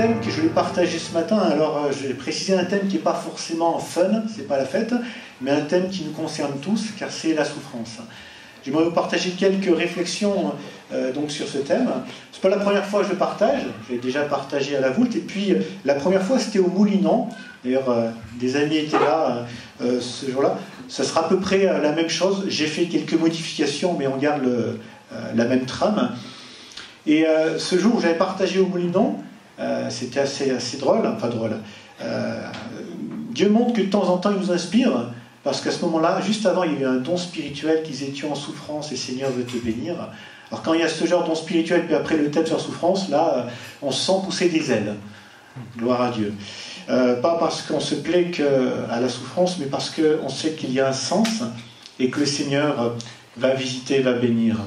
thème que je voulais partager ce matin. Alors, je vais préciser un thème qui n'est pas forcément fun, c'est pas la fête, mais un thème qui nous concerne tous, car c'est la souffrance. J'aimerais vous partager quelques réflexions donc sur ce thème. C'est pas la première fois que je le partage, je l'ai déjà partagé à la Voulte, et puis la première fois c'était au Moulinon. D'ailleurs, des amis étaient là ce jour-là. Ça sera à peu près la même chose. J'ai fait quelques modifications, mais on garde la même trame. Et ce jour où j'avais partagé au Moulinon, c'était assez drôle, enfin drôle. Dieu montre que de temps en temps il nous inspire, parce qu'à ce moment-là, juste avant, il y avait un don spirituel qu'ils étaient en souffrance et Seigneur veut te bénir. Alors quand il y a ce genre de don spirituel, puis après le thème sur la souffrance, là, on se sent pousser des ailes. Gloire à Dieu. Pas parce qu'on se plaît à la souffrance, mais parce qu'on sait qu'il y a un sens et que le Seigneur va visiter, va bénir.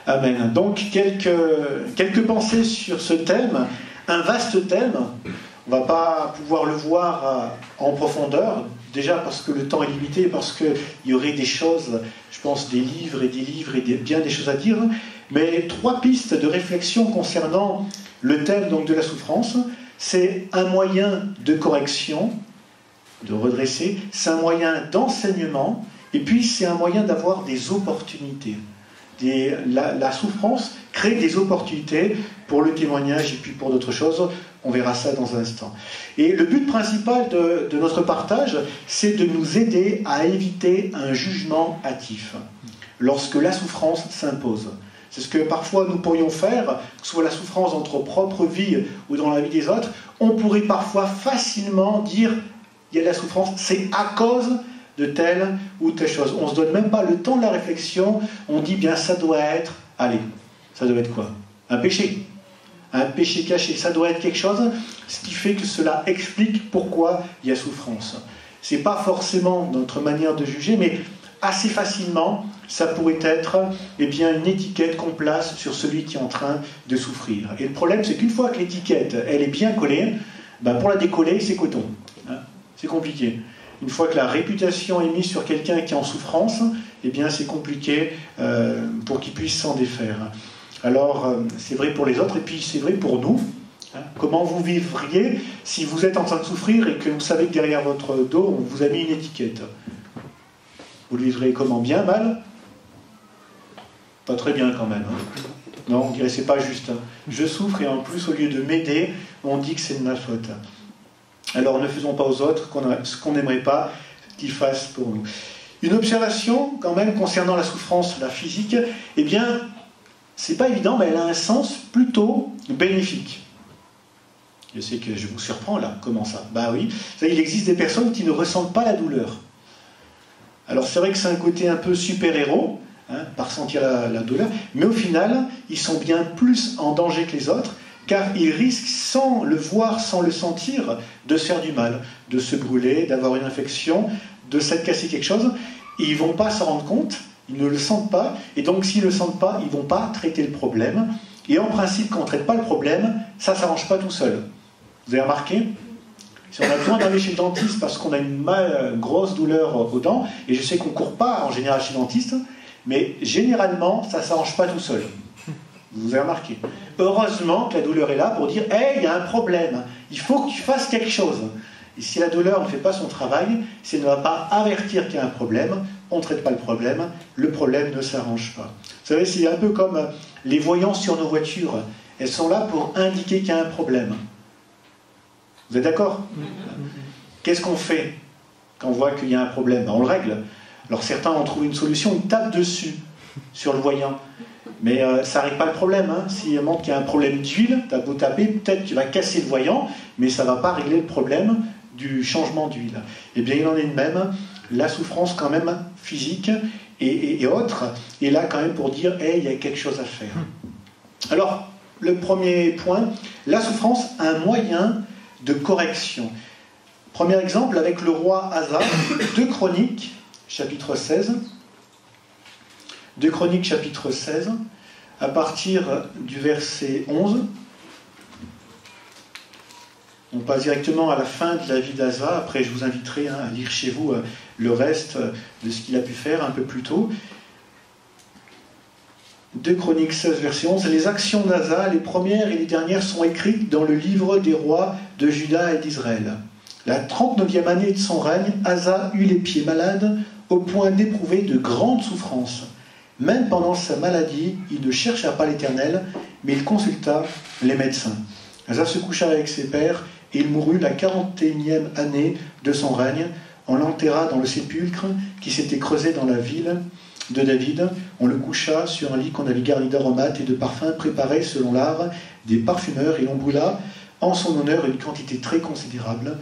Amen. Donc, quelques pensées sur ce thème, un vaste thème. On ne va pas pouvoir le voir en profondeur, déjà parce que le temps est limité, parce qu'il y aurait des choses, je pense, des livres et bien des choses à dire, mais 3 pistes de réflexion concernant le thème donc, de la souffrance. C'est un moyen de correction, de redresser, c'est un moyen d'enseignement, et puis c'est un moyen d'avoir des opportunités. La souffrance crée des opportunités pour le témoignage et puis pour d'autres choses. On verra ça dans un instant. Et le but principal de notre partage, c'est de nous aider à éviter un jugement hâtif lorsque la souffrance s'impose. C'est ce que parfois nous pourrions faire, que ce soit la souffrance dans notre propre vie ou dans la vie des autres. On pourrait parfois facilement dire il y a de la souffrance, c'est à cause de telle ou telle chose. On ne se donne même pas le temps de la réflexion, on dit bien ça doit être, allez, ça doit être quoi? Un péché caché, ça doit être quelque chose, ce qui fait que cela explique pourquoi il y a souffrance. Ce n'est pas forcément notre manière de juger, mais assez facilement, ça pourrait être une étiquette qu'on place sur celui qui est en train de souffrir. Et le problème, c'est qu'une fois que l'étiquette elle est bien collée, pour la décoller, c'est coton. C'est compliqué. Une fois que la réputation est mise sur quelqu'un qui est en souffrance, c'est compliqué pour qu'il puisse s'en défaire. Alors, c'est vrai pour les autres, et puis c'est vrai pour nous. Comment vous vivriez si vous êtes en train de souffrir et que vous savez que derrière votre dos, on vous a mis une étiquette? Vous le vivrez comment? Bien, mal? Pas très bien quand même. Non, on dirait que c'est pas juste. Je souffre et en plus, au lieu de m'aider, on dit que c'est de ma faute. Alors ne faisons pas aux autres ce qu'on n'aimerait pas qu'ils fassent pour nous. Une observation quand même concernant la souffrance, la physique, c'est pas évident, mais elle a un sens plutôt bénéfique. Je sais que je vous surprends là, comment ça? Oui, il existe des personnes qui ne ressentent pas la douleur. Alors c'est vrai que c'est un côté un peu super-héros, par sentir la douleur, mais au final, ils sont bien plus en danger que les autres, car ils risquent, sans le voir, sans le sentir, de se faire du mal, de se brûler, d'avoir une infection, de s'être cassé quelque chose, et ils ne vont pas s'en rendre compte, ils ne le sentent pas, et donc s'ils ne le sentent pas, ils ne vont pas traiter le problème, et en principe, quand on ne traite pas le problème, ça ne s'arrange pas tout seul. Vous avez remarqué? Si on a besoin d'aller chez le dentiste parce qu'on a une grosse douleur aux dents, et je sais qu'on ne court pas en général chez le dentiste, mais généralement, ça ne s'arrange pas tout seul. Vous avez remarqué. Heureusement que la douleur est là pour dire « Hey, il y a un problème, il faut que tu fasses quelque chose ». Et si la douleur ne fait pas son travail, si elle ne va pas avertir qu'il y a un problème, on ne traite pas le problème ne s'arrange pas. Vous savez, c'est un peu comme les voyances sur nos voitures. Elles sont là pour indiquer qu'il y a un problème. Vous êtes d'accord? Qu'est-ce qu'on fait quand on voit qu'il y a un problème? On le règle. Alors certains ont trouvé une solution, ils tapent dessus, sur le voyant. Mais ça n'arrête pas le problème. S'il montre qu'il y a un problème d'huile, tu as beau taper, peut-être que tu vas casser le voyant, mais ça ne va pas régler le problème du changement d'huile. Il en est de même. La souffrance quand même physique et autres est là quand même pour dire « Hey, il y a quelque chose à faire ». Alors, le premier point, la souffrance a un moyen de correction. Premier exemple avec le roi Asa, 2 Chroniques, chapitre 16. 2 Chroniques, chapitre 16, à partir du verset 11. On passe directement à la fin de la vie d'Asa. Après, je vous inviterai à lire chez vous le reste de ce qu'il a pu faire un peu plus tôt. 2 Chroniques 16, verset 11. Les actions d'Asa, les premières et les dernières, sont écrites dans le livre des rois de Juda et d'Israël. La 39e année de son règne, Asa eut les pieds malades au point d'éprouver de grandes souffrances. Même pendant sa maladie, il ne chercha pas l'Éternel, mais il consulta les médecins. Asa se coucha avec ses pères et il mourut la 41e année de son règne. On l'enterra dans le sépulcre qui s'était creusé dans la ville de David. On le coucha sur un lit qu'on avait garni d'aromates et de parfums préparés selon l'art des parfumeurs, et l'on brûla en son honneur une quantité très considérable.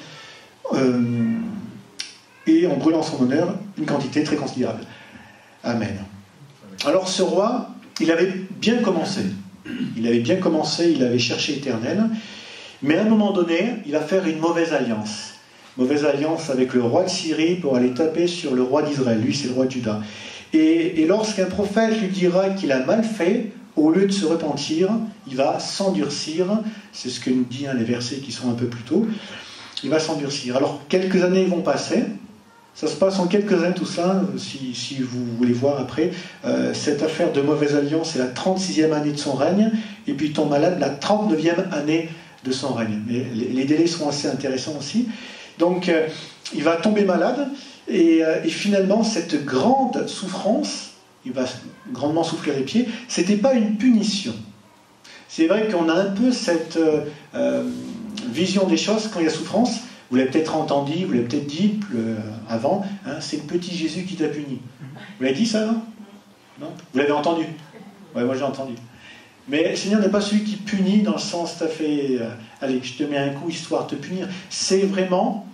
Et en brûlant en son honneur une quantité très considérable. Amen. Alors ce roi, il avait bien commencé. Il avait cherché l'Éternel, mais à un moment donné, il va faire une mauvaise alliance. Mauvaise alliance avec le roi de Syrie pour aller taper sur le roi d'Israël. Lui, c'est le roi de Juda. Et lorsqu'un prophète lui dira qu'il a mal fait, au lieu de se repentir, il va s'endurcir. C'est ce que nous disent les versets qui sont un peu plus tôt. Il va s'endurcir. Alors, quelques années vont passer. Ça se passe en quelques années, tout ça, si vous voulez voir après. Cette affaire de mauvaise alliance, c'est la 36e année de son règne, et puis il tombe malade la 39e année de son règne. Mais les délais sont assez intéressants aussi. Donc, il va tomber malade, et finalement, cette grande souffrance, il va grandement souffrir les pieds, c'était pas une punition. C'est vrai qu'on a un peu cette vision des choses quand il y a souffrance. Vous l'avez peut-être entendu, vous l'avez peut-être dit avant, hein, c'est le petit Jésus qui t'a puni. Vous l'avez dit ça, non? Non? Vous l'avez entendu? Ouais, moi j'ai entendu. Mais le Seigneur n'est pas celui qui punit dans le sens, t'as fait, allez, je te mets un coup histoire de te punir. C'est vraiment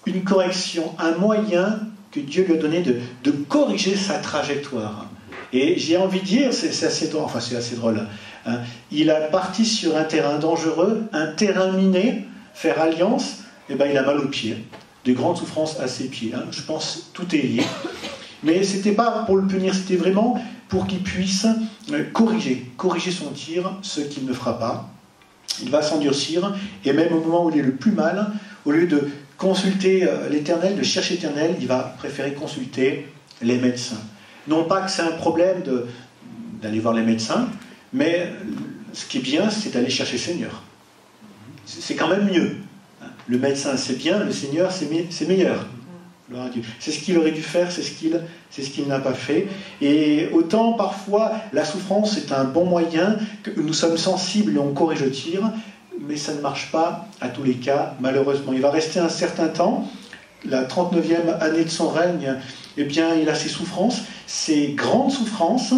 une correction, un moyen que Dieu lui a donné de corriger sa trajectoire. Et j'ai envie de dire, c'est assez drôle, enfin c'est assez drôle, hein. Il a parti sur un terrain dangereux, un terrain miné, faire alliance, et ben il a mal aux pieds, de grandes souffrances à ses pieds, hein. Je pense tout est lié. Mais ce n'était pas pour le punir, c'était vraiment pour qu'il puisse corriger son tir, ce qu'il ne fera pas. Il va s'endurcir, et même au moment où il est le plus mal, au lieu de consulter l'Éternel, de chercher l'Éternel, il va préférer consulter les médecins. Non pas que c'est un problème d'aller voir les médecins, mais ce qui est bien, c'est d'aller chercher le Seigneur. C'est quand même mieux. Le médecin, c'est bien, le Seigneur, c'est meilleur. C'est ce qu'il aurait dû faire, c'est ce qu'il n'a pas fait. Et autant, parfois, la souffrance est un bon moyen, que nous sommes sensibles et on corrige le tir, mais ça ne marche pas à tous les cas, malheureusement. Il va rester un certain temps, la 39e année de son règne, eh bien, il a ses souffrances, ses grandes souffrances,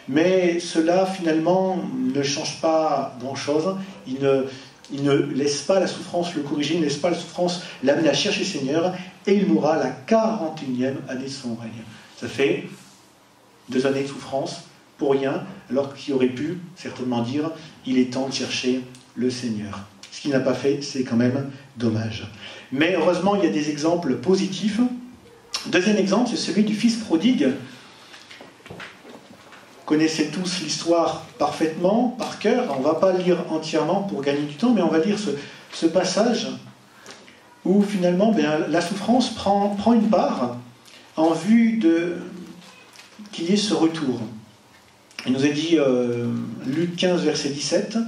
mais cela, finalement, ne change pas grand-chose. Il ne laisse pas la souffrance le corriger, il ne laisse pas la souffrance l'amener à chercher le Seigneur, et il mourra la 41e année de son règne. Ça fait 2 années de souffrance pour rien, alors qu'il aurait pu certainement dire il est temps de chercher le Seigneur. Ce qu'il n'a pas fait, c'est quand même dommage. Mais heureusement, il y a des exemples positifs. Deuxième exemple, c'est celui du fils prodigue. Vous connaissez tous l'histoire parfaitement, par cœur. On ne va pas le lire entièrement pour gagner du temps, mais on va lire ce passage où finalement la souffrance prend une part en vue qu'il y ait ce retour. Il nous est dit, Luc 15, verset 17.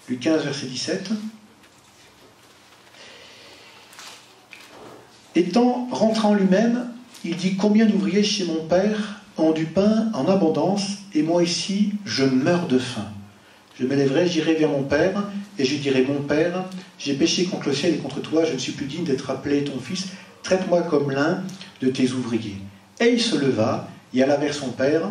Luc 15, verset 17. Étant rentré en lui-même, il dit « Combien d'ouvriers chez mon père ont du pain en abondance, et moi ici, je meurs de faim. Je m'élèverai, j'irai vers mon père, et je dirai, mon père, j'ai péché contre le ciel et contre toi, je ne suis plus digne d'être appelé ton fils, traite-moi comme l'un de tes ouvriers. » Et il se leva, et alla vers son père.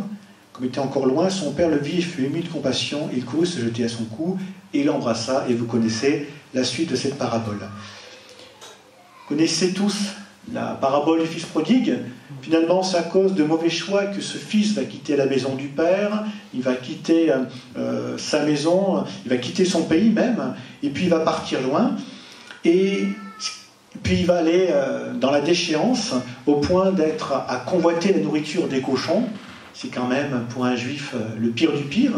Comme il était encore loin, son père le vit et fut ému de compassion, il courut se jeter à son cou, et il l'embrassa, et vous connaissez la suite de cette parabole. Vous connaissez tous la parabole du fils prodigue. Finalement, c'est à cause de mauvais choix que ce fils va quitter la maison du père, il va quitter sa maison, il va quitter son pays même, et puis il va partir loin, et puis il va aller dans la déchéance, au point d'être à convoiter la nourriture des cochons. C'est quand même, pour un juif, le pire du pire.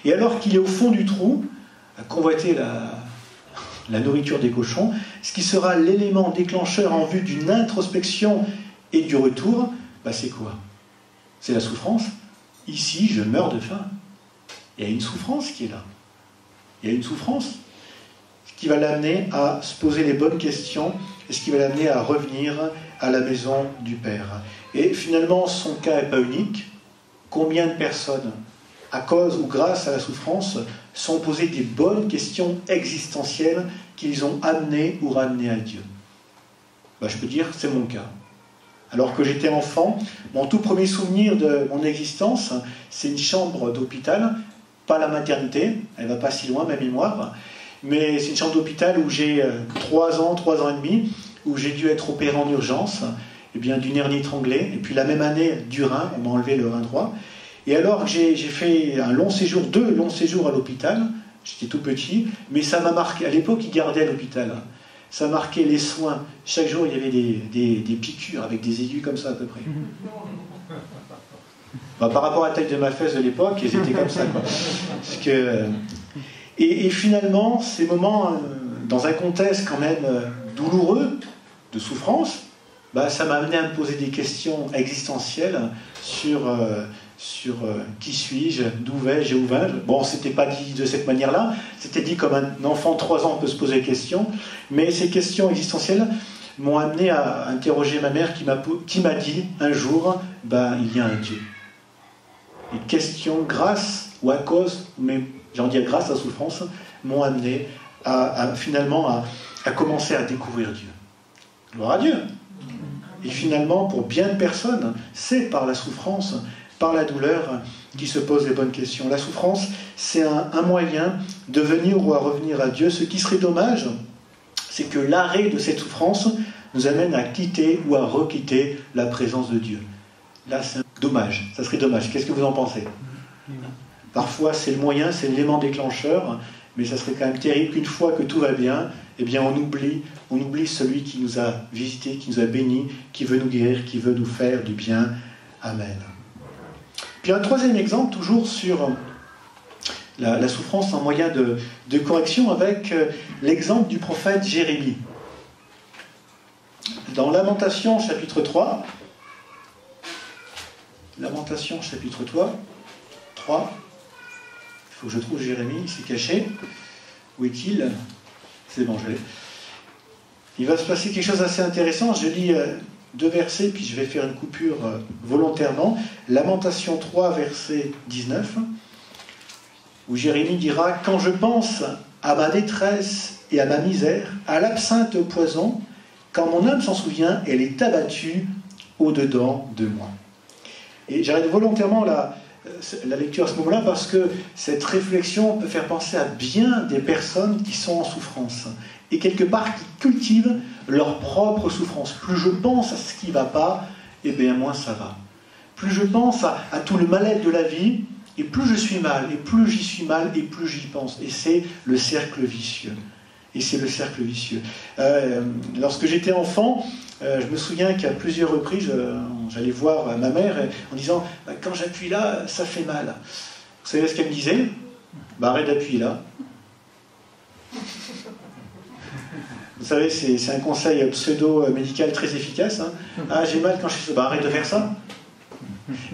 Et alors qu'il est au fond du trou, à convoiter la nourriture des cochons, ce qui sera l'élément déclencheur en vue d'une introspection et du retour, c'est quoi? C'est la souffrance. ici, je meurs de faim. Il y a une souffrance qui est là. Il y a une souffrance qui va l'amener à se poser les bonnes questions et ce qui va l'amener à revenir à la maison du Père. Et finalement, son cas n'est pas unique. Combien de personnes, à cause ou grâce à la souffrance, sont posées des bonnes questions existentielles qui les ont amenées ou ramenées à Dieu? Je peux dire que c'est mon cas. Alors que j'étais enfant, mon tout premier souvenir de mon existence, c'est une chambre d'hôpital, pas la maternité, elle ne va pas si loin, ma mémoire, mais c'est une chambre d'hôpital où j'ai 3 ans et demi, où j'ai dû être opéré en urgence, d'une hernie étranglée, et puis la même année du rein, on m'a enlevé le rein droit. Et alors j'ai fait deux longs séjours à l'hôpital, j'étais tout petit, mais ça m'a marqué. À l'époque, ils gardaient à l'hôpital. Ça marquait les soins. Chaque jour, il y avait des piqûres avec des aiguilles comme ça à peu près. Par rapport à la taille de ma fesse de l'époque, ils étaient comme ça, quoi. Parce que, et finalement, ces moments, dans un contexte quand même douloureux, de souffrance, ça m'a amené à me poser des questions existentielles sur qui suis-je, d'où vais-je et où vais-je. Bon, c'était pas dit de cette manière-là, c'était dit comme un enfant de 3 ans peut se poser des questions, mais ces questions existentielles m'ont amené à interroger ma mère qui m'a dit un jour, il y a un Dieu. Les questions, grâce ou à cause, mais j'ai envie de dire grâce à la souffrance, m'ont amené finalement à commencer à découvrir Dieu. Gloire à Dieu. Et finalement, pour bien de personnes, c'est par la souffrance, par la douleur, qui se posent les bonnes questions. La souffrance, c'est un moyen de venir ou à revenir à Dieu. Ce qui serait dommage, c'est que l'arrêt de cette souffrance nous amène à quitter ou à requitter la présence de Dieu. Là, c'est dommage. Ça serait dommage. Qu'est-ce que vous en pensez? Parfois, c'est le moyen, c'est l'élément déclencheur, mais ça serait quand même terrible qu'une fois que tout va bien, on oublie celui qui nous a visités, qui nous a bénis, qui veut nous guérir, qui veut nous faire du bien. Amen. Puis un troisième exemple, toujours sur la souffrance en moyen de correction, avec l'exemple du prophète Jérémie. Dans Lamentation chapitre 3, Lamentation chapitre 3, il faut que je trouve Jérémie, il s'est caché. Où est-il? C'est bon, je l'ai. Il va se passer quelque chose d'assez intéressant. Je lis 2 versets, puis je vais faire une coupure volontairement. Lamentation 3, verset 19, où Jérémie dira « Quand je pense à ma détresse et à ma misère, à l'absinthe et au poison, quand mon âme s'en souvient, elle est abattue au-dedans de moi. » Et j'arrête volontairement la lecture à ce moment-là parce que cette réflexion peut faire penser à bien des personnes qui sont en souffrance et quelque part qui cultivent leur propre souffrance. Plus je pense à ce qui ne va pas, moins ça va. Plus je pense à tout le mal-être de la vie, et plus je suis mal, et plus j'y suis mal, et plus j'y pense. Et c'est le cercle vicieux. Lorsque j'étais enfant, je me souviens qu'à plusieurs reprises, j'allais voir ma mère en disant « Quand j'appuie là, ça fait mal. » Vous savez ce qu'elle me disait? Arrête d'appuyer là. Vous savez, c'est un conseil pseudo-médical très efficace. Hein. Ah, j'ai mal quand je fais ça. Arrête de faire ça.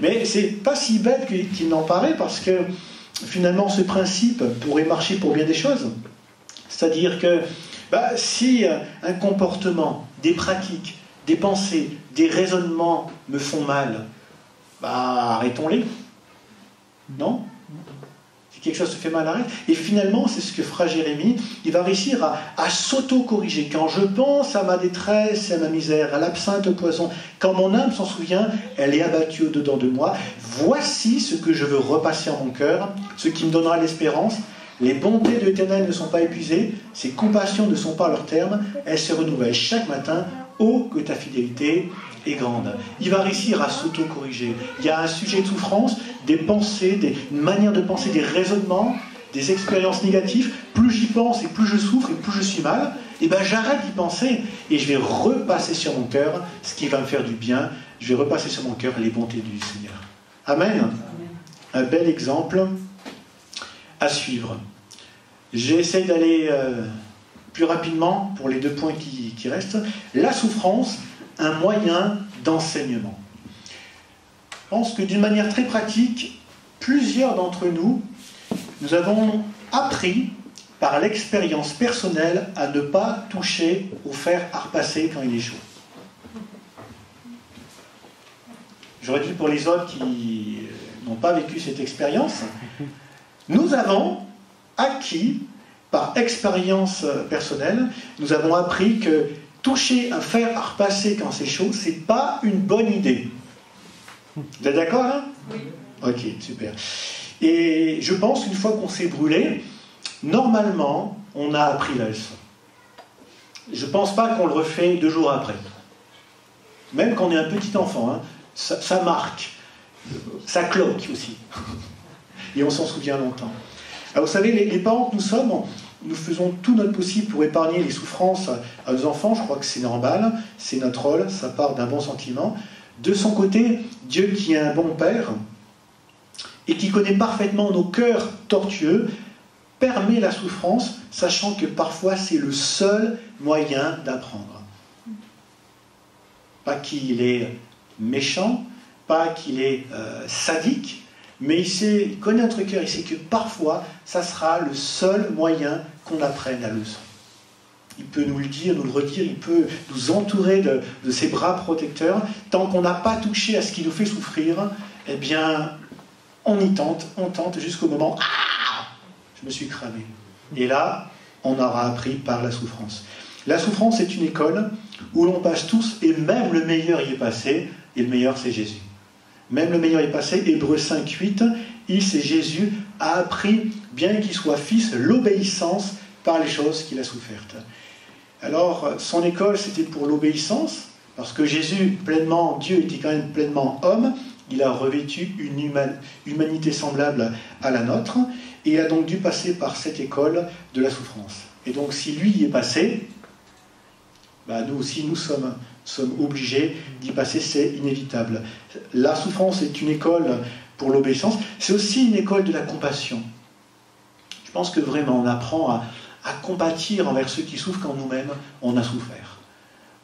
Mais c'est pas si bête qu'il n'en paraît, parce que finalement, ce principe pourrait marcher pour bien des choses. C'est-à-dire que si un comportement, des pratiques, des pensées, des raisonnements me font mal, arrêtons-les. Non? Si quelque chose se fait mal, arrête. Et finalement, c'est ce que fera Jérémie. Il va réussir à s'auto-corriger. Quand je pense à ma détresse et à ma misère, à l'absinthe au poison, quand mon âme s'en souvient, elle est abattue au-dedans de moi. Voici ce que je veux repasser en mon cœur, ce qui me donnera l'espérance. Les bontés de l'Éternel ne sont pas épuisées, ses compassions ne sont pas à leur terme, elles se renouvellent chaque matin. Oh, que ta fidélité est grande. Il va réussir à s'auto-corriger. Il y a un sujet de souffrance, des pensées, une manière de penser, des raisonnements, des expériences négatives. Plus j'y pense et plus je souffre et plus je suis mal, j'arrête d'y penser et je vais repasser sur mon cœur ce qui va me faire du bien. Je vais repasser sur mon cœur les bontés du Seigneur. Amen. Un bel exemple à suivre. J'essaie d'aller plus rapidement pour les 2 points qui restent. La souffrance, un moyen d'enseignement. Je pense que d'une manière très pratique, plusieurs d'entre nous, nous avons appris par l'expérience personnelle à ne pas toucher au fer à repasser quand il est chaud. J'aurais dit pour les autres qui n'ont pas vécu cette expérience, nous avons acquis, par expérience personnelle, nous avons appris que toucher un fer à repasser quand c'est chaud, c'est pas une bonne idée. Vous êtes d'accord là? Oui. Ok, super. Et je pense qu'une fois qu'on s'est brûlé, normalement, on a appris la leçon. Je ne pense pas qu'on le refait 2 jours après. Même quand on est un petit enfant, hein, ça marque. Ça cloque aussi. Et on s'en souvient longtemps. Alors vous savez, les parents que nous sommes, nous faisons tout notre possible pour épargner les souffrances à nos enfants. Je crois que c'est normal, c'est notre rôle, ça part d'un bon sentiment. De son côté, Dieu qui est un bon Père et qui connaît parfaitement nos cœurs tortueux, permet la souffrance, sachant que parfois c'est le seul moyen d'apprendre. Pas qu'il est méchant, pas qu'il est sadique, mais il connaît notre cœur, il sait que parfois ça sera le seul moyen qu'on apprenne la leçon. Il peut nous le dire, nous le redire, il peut nous entourer de ses bras protecteurs. Tant qu'on n'a pas touché à ce qui nous fait souffrir, eh bien, on tente jusqu'au moment « Ah !» Je me suis cramé. Et là, on aura appris par la souffrance. La souffrance est une école où l'on passe tous, et même le meilleur y est passé, et le meilleur c'est Jésus. Même le meilleur y est passé, Hébreux 5:8, c'est Jésus a appris, bien qu'il soit fils, l'obéissance par les choses qu'il a souffertes. Alors, son école, c'était pour l'obéissance, parce que Jésus, pleinement Dieu, était quand même pleinement homme, il a revêtu une humanité semblable à la nôtre, et il a donc dû passer par cette école de la souffrance. Et donc, si lui y est passé, nous aussi, nous sommes obligés d'y passer, c'est inévitable. La souffrance est une école pour l'obéissance, c'est aussi une école de la compassion. Je pense que vraiment, on apprend à compatir envers ceux qui souffrent quand nous-mêmes, on a souffert.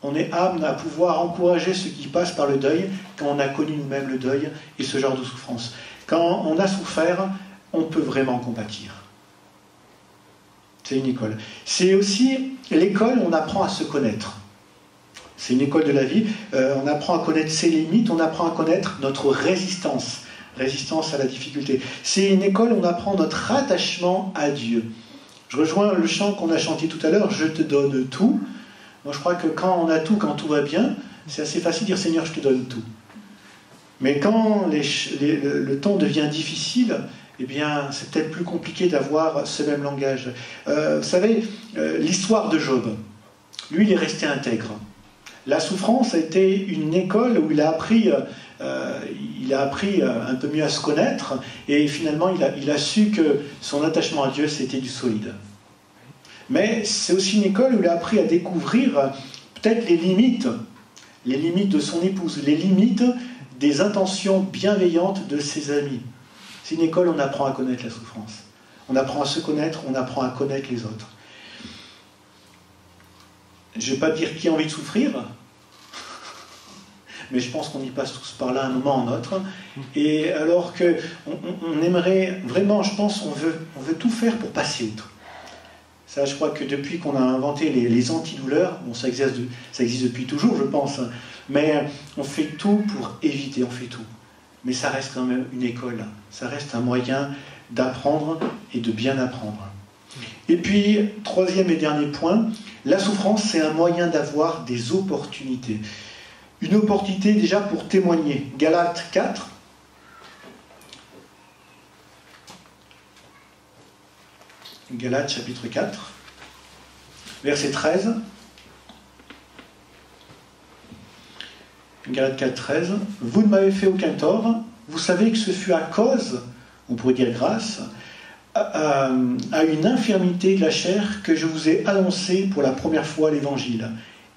On est apte à pouvoir encourager ceux qui passent par le deuil quand on a connu nous-mêmes le deuil et ce genre de souffrance. Quand on a souffert, on peut vraiment compatir. C'est une école. C'est aussi l'école où on apprend à se connaître. C'est une école de la vie. On apprend à connaître ses limites, on apprend à connaître notre résistance à la difficulté. C'est une école où on apprend notre attachement à Dieu. Je rejoins le chant qu'on a chanté tout à l'heure, « Je te donne tout ». Moi, je crois que quand on a tout, quand tout va bien, c'est assez facile de dire « Seigneur, je te donne tout ». Mais quand le temps devient difficile, eh bien, c'est peut-être plus compliqué d'avoir ce même langage. Vous savez, l'histoire de Job, lui, il est resté intègre. La souffrance a été une école où il a appris un peu mieux à se connaître, et finalement, il a su que son attachement à Dieu, c'était du solide. Mais c'est aussi une école où il a appris à découvrir peut-être les limites de son épouse, les limites des intentions bienveillantes de ses amis. C'est une école où on apprend à connaître la souffrance. On apprend à se connaître, on apprend à connaître les autres. Je ne vais pas dire qui a envie de souffrir, mais je pense qu'on y passe tous par là un moment ou un autre. Et alors qu'on aimerait vraiment, je pense, on veut tout faire pour passer outre. Ça, je crois que depuis qu'on a inventé les antidouleurs, bon, ça existe depuis toujours, je pense, mais on fait tout pour éviter, on fait tout. Mais ça reste quand même une école, ça reste un moyen d'apprendre et de bien apprendre. Et puis, troisième et dernier point, la souffrance, c'est un moyen d'avoir des opportunités. Une opportunité déjà pour témoigner. Galates 4. Galates chapitre 4, verset 13. Galates 4, 13. Vous ne m'avez fait aucun tort. Vous savez que ce fut à cause, on pourrait dire grâce, à une infirmité de la chair que je vous ai annoncé pour la première fois l'Évangile,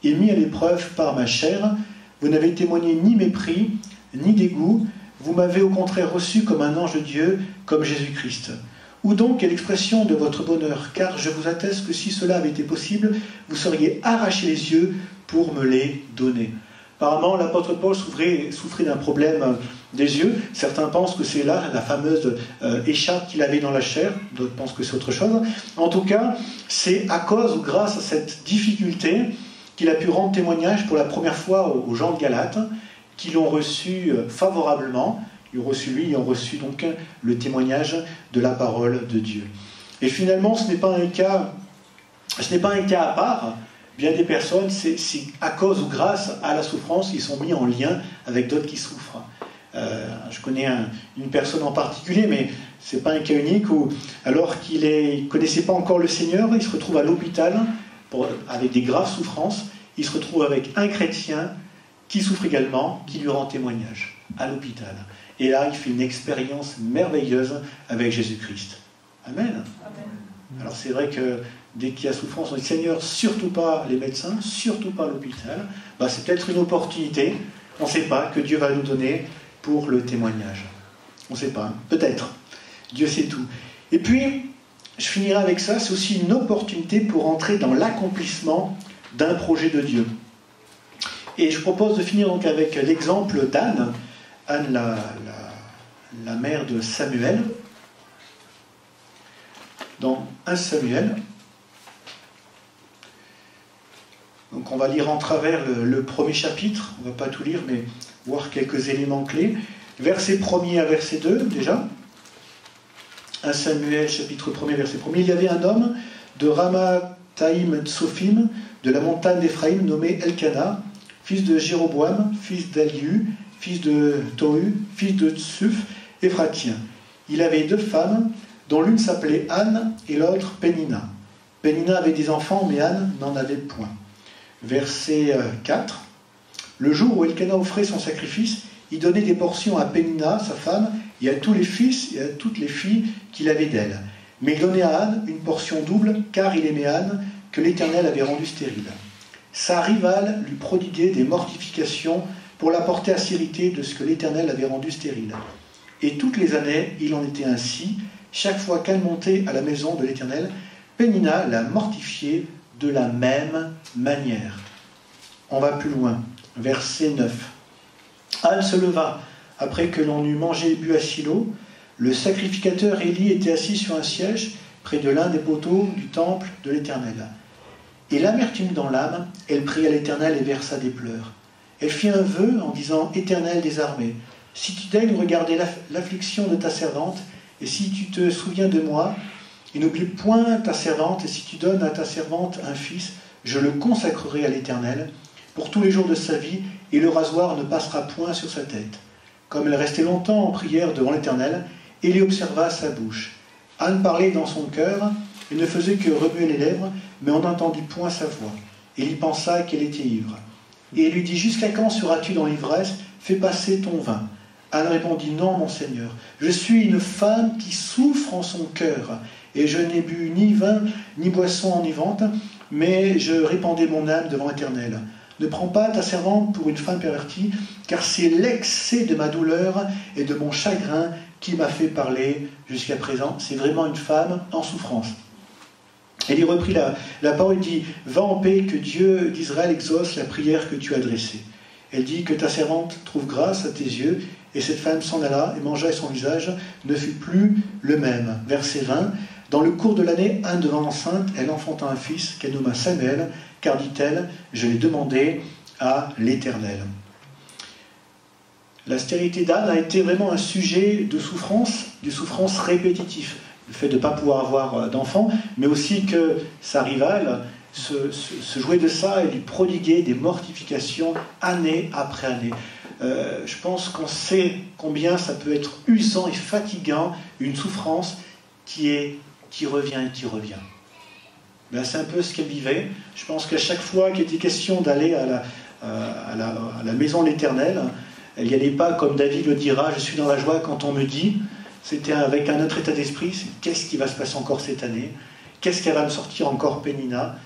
et mis à l'épreuve par ma chair. Vous n'avez témoigné ni mépris, ni dégoût. Vous m'avez au contraire reçu comme un ange de Dieu, comme Jésus-Christ. Où donc est l'expression de votre bonheur? Car je vous atteste que si cela avait été possible, vous seriez arraché les yeux pour me les donner. Apparemment, l'apôtre Paul souffrait d'un problème des yeux. Certains pensent que c'est là la fameuse écharpe qu'il avait dans la chair, d'autres pensent que c'est autre chose. En tout cas, c'est à cause ou grâce à cette difficulté qu'il a pu rendre témoignage pour la première fois aux gens de Galate, qui l'ont reçu favorablement. Ils ont reçu donc le témoignage de la parole de Dieu. Et finalement, ce n'est pas un cas à part. Bien des personnes, c'est à cause ou grâce à la souffrance qu'ils sont mis en lien avec d'autres qui souffrent. Je connais une personne en particulier, mais ce n'est pas un cas unique, où alors qu'il ne connaissait pas encore le Seigneur, il se retrouve à l'hôpital avec des graves souffrances. Il se retrouve avec un chrétien qui souffre également, qui lui rend témoignage à l'hôpital. Et là, il fait une expérience merveilleuse avec Jésus-Christ. Amen. Amen. Alors c'est vrai que dès qu'il y a souffrance, on dit Seigneur, surtout pas les médecins, surtout pas l'hôpital. C'est peut-être une opportunité, on ne sait pas, que Dieu va nous donner pour le témoignage. On ne sait pas, peut-être. Dieu sait tout. Et puis, je finirai avec ça, c'est aussi une opportunité pour entrer dans l'accomplissement d'un projet de Dieu. Et je propose de finir donc avec l'exemple d'Anne. Anne, la mère de Samuel. Dans 1 Samuel. Donc on va lire en travers le premier chapitre. On ne va pas tout lire, mais voir quelques éléments clés. Verset 1er à verset 2, déjà. 1 Samuel, chapitre 1er, verset 1er. Il y avait un homme de Ramathaïm Tsophim, de la montagne d'Éphraïm, nommé Elkana, fils de Jéroboam, fils d'Elihu, fils de Tohu, fils de Tsuf, Éphratien. Il avait 2 femmes, dont l'une s'appelait Anne et l'autre Pénina. Pénina avait des enfants, mais Anne n'en avait point. Verset 4. Le jour où Elkana offrait son sacrifice, il donnait des portions à Pénina, sa femme, et à tous les fils et à toutes les filles qu'il avait d'elle. Mais il donnait à Anne une portion double, car il aimait Anne, que l'Éternel avait rendue stérile. Sa rivale lui prodiguait des mortifications pour la porter à s'irriter de ce que l'Éternel avait rendu stérile. Et toutes les années, il en était ainsi. Chaque fois qu'elle montait à la maison de l'Éternel, Pénina la mortifiait de la même manière. On va plus loin. Verset 9. Anne se leva, après que l'on eut mangé et bu à Shilo. Le sacrificateur Élie était assis sur un siège près de l'un des poteaux du temple de l'Éternel. Et l'amertume dans l'âme, elle pria l'Éternel et versa des pleurs. Elle fit un vœu en disant « Éternel des armées, si tu daignes regarder l'affliction de ta servante, et si tu te souviens de moi, et n'oublie point ta servante, et si tu donnes à ta servante un fils, je le consacrerai à l'Éternel pour tous les jours de sa vie, et le rasoir ne passera point sur sa tête. » Comme elle restait longtemps en prière devant l'Éternel, Élie observa sa bouche. Anne parlait dans son cœur, et ne faisait que remuer les lèvres, mais on n'entendit point sa voix. Élie pensa qu'elle était ivre. Et il lui dit « Jusqu'à quand seras-tu dans l'ivresse? Fais passer ton vin. » Anne répondit « Non, mon Seigneur, je suis une femme qui souffre en son cœur, et je n'ai bu ni vin, ni boisson enivrante, mais je répandais mon âme devant l'Éternel. Ne prends pas ta servante pour une femme pervertie, car c'est l'excès de ma douleur et de mon chagrin qui m'a fait parler jusqu'à présent. » C'est vraiment une femme en souffrance. Elle y reprit la parole et dit « Va en paix, que Dieu d'Israël exauce la prière que tu as dressée. » Elle dit « Que ta servante trouve grâce à tes yeux. » Et cette femme s'en alla et mangea, et son visage ne fut plus le même. Verset 20. Dans le cours de l'année, Anne devint enceinte, elle enfanta un fils qu'elle nomma Samuel, car dit-elle, je l'ai demandé à l'Éternel. La stérilité d'Anne a été vraiment un sujet de souffrance répétitive. Le fait de ne pas pouvoir avoir d'enfants, mais aussi que sa rivale se jouait de ça et lui prodiguait des mortifications année après année. Je pense qu'on sait combien ça peut être usant et fatigant, une souffrance qui revient et qui revient. Ben, c'est un peu ce qu'elle vivait. Je pense qu'à chaque fois qu'il était question d'aller à la maison de l'Éternel, elle n'y allait pas comme David le dira, je suis dans la joie quand on me dit. C'était avec un autre état d'esprit, c'est qu'est-ce qui va se passer encore cette année? Qu'est-ce qu'elle va me sortir encore Pénina?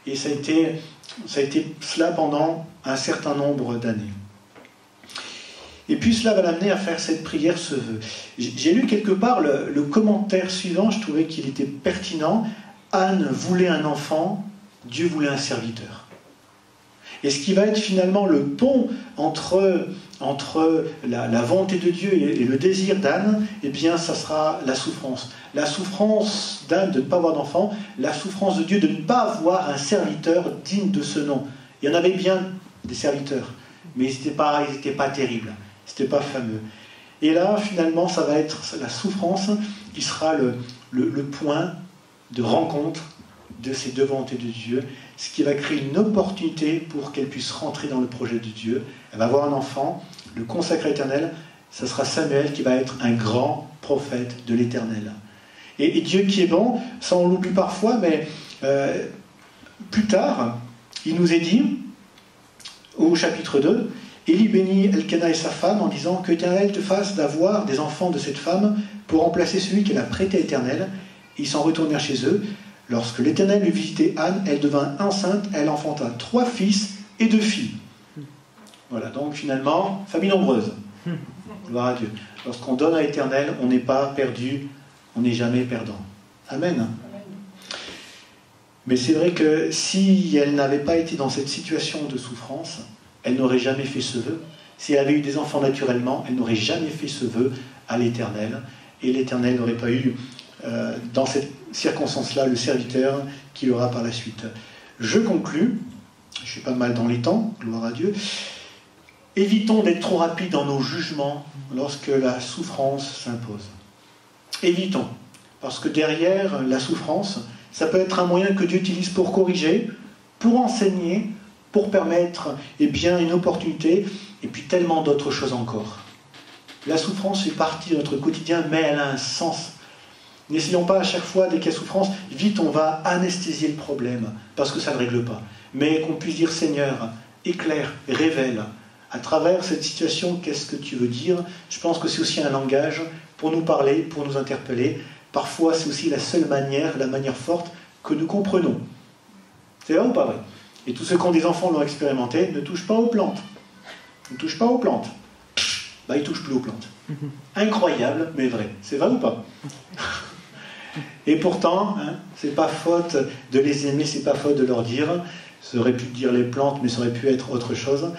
Et ça a été cela pendant un certain nombre d'années. Et puis cela va l'amener à faire cette prière, ce vœu. J'ai lu quelque part le commentaire suivant, je trouvais qu'il était pertinent. Anne voulait un enfant, Dieu voulait un serviteur. Et ce qui va être finalement le pont entre la volonté de Dieu et le désir d'Anne, eh bien, ça sera la souffrance. La souffrance d'Anne de ne pas avoir d'enfant, la souffrance de Dieu de ne pas avoir un serviteur digne de ce nom. Il y en avait bien des serviteurs, mais ils n'étaient pas terribles, ils n'étaient pas fameux. Et là, finalement, ça va être la souffrance qui sera le point de rencontre de ces deux volontés de Dieu, ce qui va créer une opportunité pour qu'elle puisse rentrer dans le projet de Dieu. Elle va avoir un enfant, le consacré à l'Éternel, ça sera Samuel qui va être un grand prophète de l'Éternel. Et Dieu qui est bon, ça on l'oublie parfois, mais plus tard, il nous est dit, au chapitre 2, Élie bénit Elkana et sa femme en disant que l'Éternel te fasse d'avoir des enfants de cette femme pour remplacer celui qu'elle a prêté à l'Éternel. Ils s'en retournèrent chez eux. Lorsque l'Éternel eut visité Anne, elle devint enceinte, elle enfanta 3 fils et 2 filles. Voilà, donc finalement, famille nombreuse. Gloire à Dieu. Lorsqu'on donne à l'Éternel, on n'est pas perdu, on n'est jamais perdant. Amen. Mais c'est vrai que si elle n'avait pas été dans cette situation de souffrance, elle n'aurait jamais fait ce vœu. Si elle avait eu des enfants naturellement, elle n'aurait jamais fait ce vœu à l'Éternel. Et l'Éternel n'aurait pas eu, dans cette circonstance-là, le serviteur qu'il aura par la suite. Je conclus, je suis pas mal dans les temps, gloire à Dieu. Évitons d'être trop rapides dans nos jugements lorsque la souffrance s'impose. Évitons, parce que derrière la souffrance, ça peut être un moyen que Dieu utilise pour corriger, pour enseigner, pour permettre une opportunité, et puis tellement d'autres choses encore. La souffrance fait partie de notre quotidien, mais elle a un sens. N'essayons pas à chaque fois, dès qu'il y a souffrance, vite on va anesthésier le problème, parce que ça ne le règle pas. Mais qu'on puisse dire, Seigneur, éclaire, révèle, à travers cette situation, qu'est-ce que tu veux dire? Je pense que c'est aussi un langage pour nous parler, pour nous interpeller. Parfois, c'est aussi la seule manière, la manière forte que nous comprenons. C'est vrai ou pas vrai? Et tous ceux qui ont des enfants l'ont expérimenté, ne touchent pas aux plantes. Ne touchent pas aux plantes. Ils ne touchent plus aux plantes. Incroyable, mais vrai. C'est vrai ou pas? Et pourtant, c'est pas faute de les aimer, c'est pas faute de leur dire. Ça aurait pu dire les plantes, mais ça aurait pu être autre chose.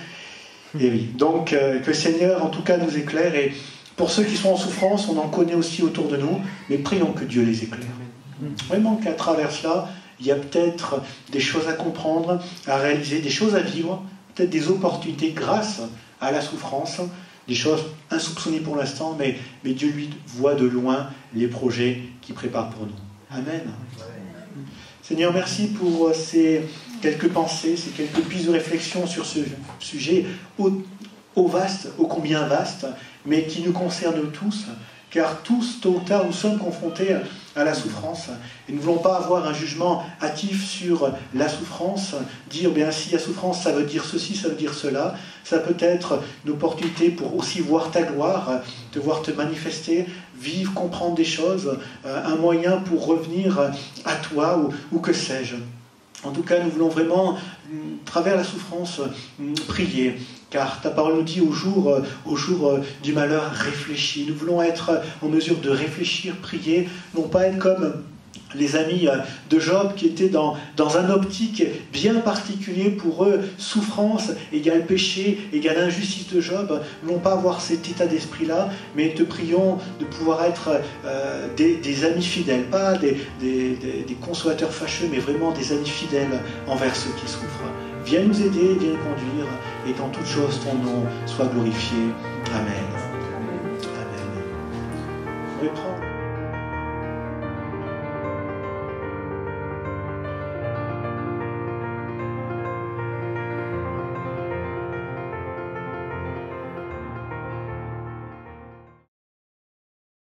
Et oui. Donc, que le Seigneur, en tout cas, nous éclaire. Et pour ceux qui sont en souffrance, on en connaît aussi autour de nous, mais prions que Dieu les éclaire. Vraiment qu'à travers cela, il y a peut-être des choses à comprendre, à réaliser, des choses à vivre, peut-être des opportunités grâce à la souffrance, des choses insoupçonnées pour l'instant, mais Dieu, lui, voit de loin les projets qu'il prépare pour nous. Amen. Seigneur, merci pour ces quelques pensées, ces quelques pistes de réflexion sur ce sujet ô vaste, ô combien vaste, mais qui nous concerne tous, car tous, tôt ou tard, nous sommes confrontés à la souffrance. Et nous ne voulons pas avoir un jugement hâtif sur la souffrance, dire, si la souffrance, ça veut dire ceci, ça veut dire cela. Ça peut être une opportunité pour aussi voir ta gloire, te voir te manifester, vivre, comprendre des choses, un moyen pour revenir à toi, ou que sais-je. En tout cas, nous voulons vraiment, à travers la souffrance, prier. Car ta parole nous dit au jour du malheur, réfléchis. Nous voulons être en mesure de réfléchir, prier, non pas être comme les amis de Job qui étaient dans un optique bien particulier pour eux, souffrance égale péché, égale injustice de Job. Non pas avoir cet état d'esprit-là, mais te prions de pouvoir être des amis fidèles, pas des consolateurs fâcheux, mais vraiment des amis fidèles envers ceux qui souffrent. Viens nous aider, viens nous conduire, et qu'en toute chose ton nom soit glorifié. Amen. Amen. On va prendre